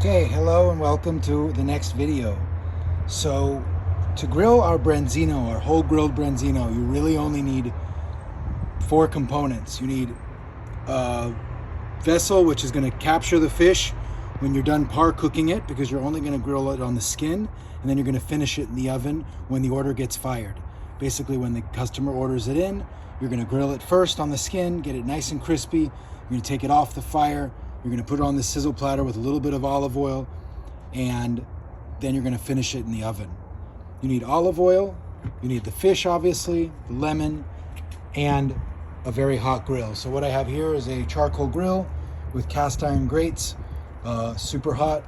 Okay, hello and welcome to the next video. So to grill our branzino, our whole grilled branzino, you really only need 4 components. You need a vessel which is going to capture the fish when you're done par cooking it, because you're only going to grill it on the skin, and then you're going to finish it in the oven when the order gets fired. Basically, when the customer orders it in, you're going to grill it first on the skin, get it nice and crispy. You're going to take it off the fire. You're going to put it on the sizzle platter with a little bit of olive oil, and then you're going to finish it in the oven. You need olive oil, you need the fish, obviously, the lemon, and a very hot grill. So what I have here is a charcoal grill with cast iron grates, super hot,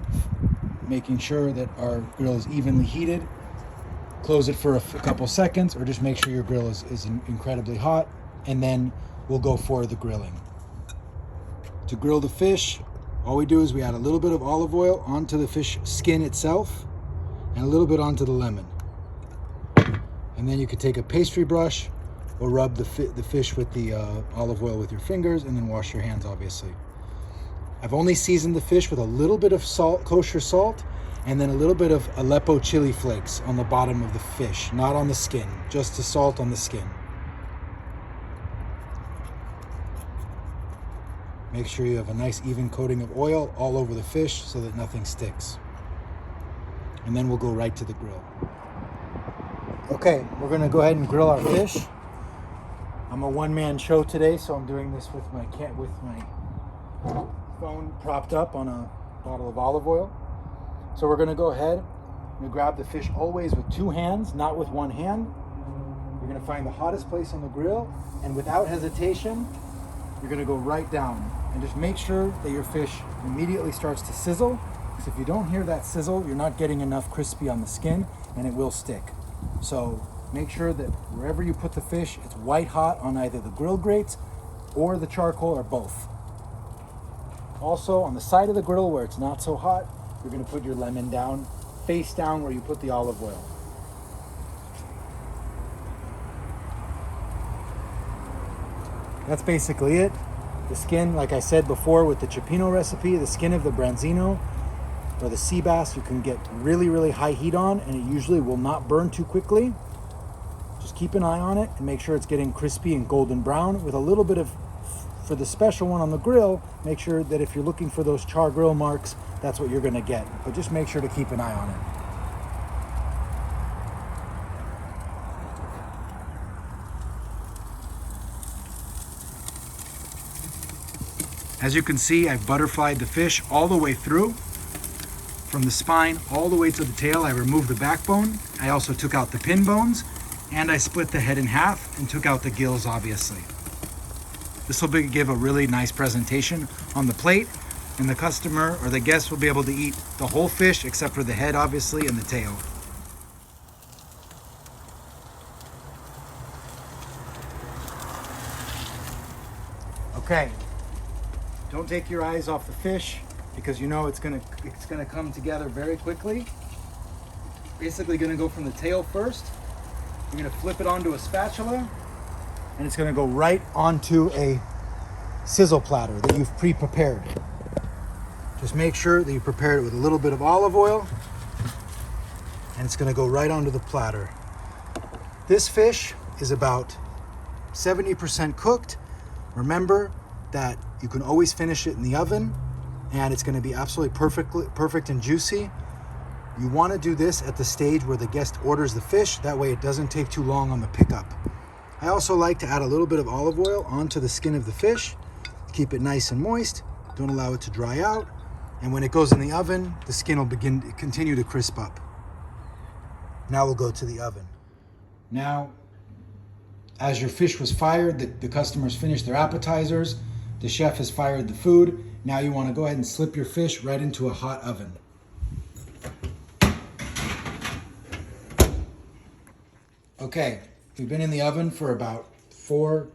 making sure that our grill is evenly heated. Close it for a couple seconds, or just make sure your grill is incredibly hot, and then we'll go for the grilling. To grill the fish, all we do is we add a little bit of olive oil onto the fish skin itself and a little bit onto the lemon. And then you could take a pastry brush or rub the fish with the olive oil with your fingers, and then wash your hands, obviously. I've only seasoned the fish with a little bit of salt, kosher salt, and then a little bit of Aleppo chili flakes on the bottom of the fish, not on the skin, just the salt on the skin. Make sure you have a nice even coating of oil all over the fish so that nothing sticks. And then we'll go right to the grill. Okay, we're gonna go ahead and grill our fish. I'm a one-man show today, so I'm doing this with my phone propped up on a bottle of olive oil. So we're gonna go ahead and grab the fish always with 2 hands, not with 1 hand. You're gonna find the hottest place on the grill, and without hesitation, you're gonna go right down. And just make sure that your fish immediately starts to sizzle, because if you don't hear that sizzle, you're not getting enough crispy on the skin, and it will stick. So make sure that wherever you put the fish, it's white hot on either the grill grates or the charcoal, or both. Also, on the side of the grill where it's not so hot, you're gonna put your lemon down, face down where you put the olive oil. That's basically it. The skin, like I said before with the cioppino recipe, the skin of the branzino or the sea bass, you can get really, really high heat on, and it usually will not burn too quickly. Just keep an eye on it and make sure it's getting crispy and golden brown with a little bit of, for the special one on the grill, make sure that if you're looking for those char grill marks, that's what you're gonna get. But just make sure to keep an eye on it. As you can see, I've butterflied the fish all the way through, from the spine all the way to the tail. I removed the backbone. I also took out the pin bones, and I split the head in half and took out the gills, obviously. This will give a really nice presentation on the plate, and the customer or the guest will be able to eat the whole fish except for the head, obviously, and the tail. Okay. Don't take your eyes off the fish, because you know it's gonna come together very quickly. Basically gonna go from the tail first. You're gonna flip it onto a spatula, and it's gonna go right onto a sizzle platter that you've pre-prepared. Just make sure that you prepare it with a little bit of olive oil, and it's gonna go right onto the platter. This fish is about 70% cooked. Remember that you can always finish it in the oven, and it's going to be absolutely perfect and juicy. You want to do this at the stage where the guest orders the fish. That way it doesn't take too long on the pickup. I also like to add a little bit of olive oil onto the skin of the fish. Keep it nice and moist. Don't allow it to dry out. And when it goes in the oven, the skin will continue to crisp up. Now we'll go to the oven. Now, as your fish was fired, the customers finished their appetizers. The chef has fired the food. Now you want to go ahead and slip your fish right into a hot oven. Okay, we've been in the oven for about 4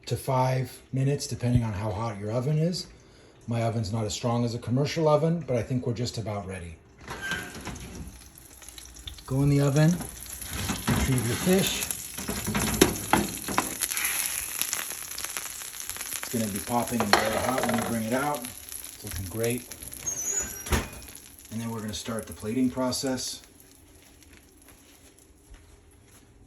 to 5 minutes, depending on how hot your oven is. My oven's not as strong as a commercial oven, but I think we're just about ready. Go in the oven, retrieve your fish. It's going to be popping and very hot when you bring it out. It's looking great. And then we're going to start the plating process.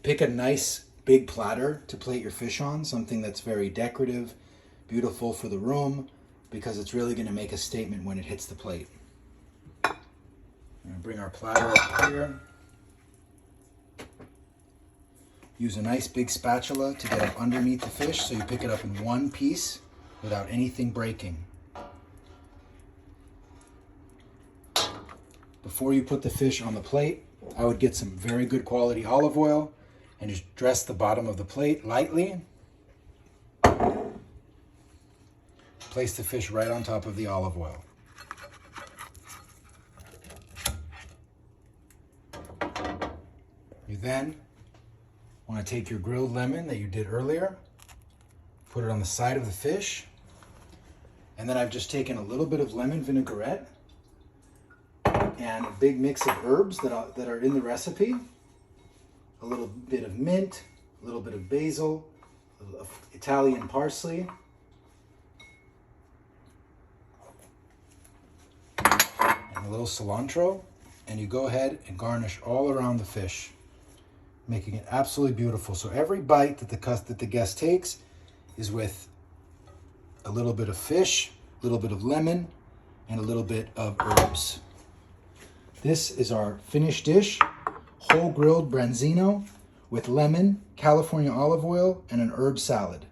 Pick a nice big platter to plate your fish on, something that's very decorative, beautiful for the room, because it's really going to make a statement when it hits the plate. We're going to bring our platter up here. Use a nice big spatula to get up underneath the fish so you pick it up in one piece without anything breaking. Before you put the fish on the plate, I would get some very good quality olive oil and just dress the bottom of the plate lightly. Place the fish right on top of the olive oil. You then want to take your grilled lemon that you did earlier, put it on the side of the fish, and then I've just taken a little bit of lemon vinaigrette and a big mix of herbs that are in the recipe. A little bit of mint, a little bit of basil, Italian parsley, and a little cilantro, and you go ahead and garnish all around the fish, making it absolutely beautiful. So every bite that the guest takes is with a little bit of fish, a little bit of lemon, and a little bit of herbs. This is our finished dish, whole grilled branzino with lemon, California olive oil, and an herb salad.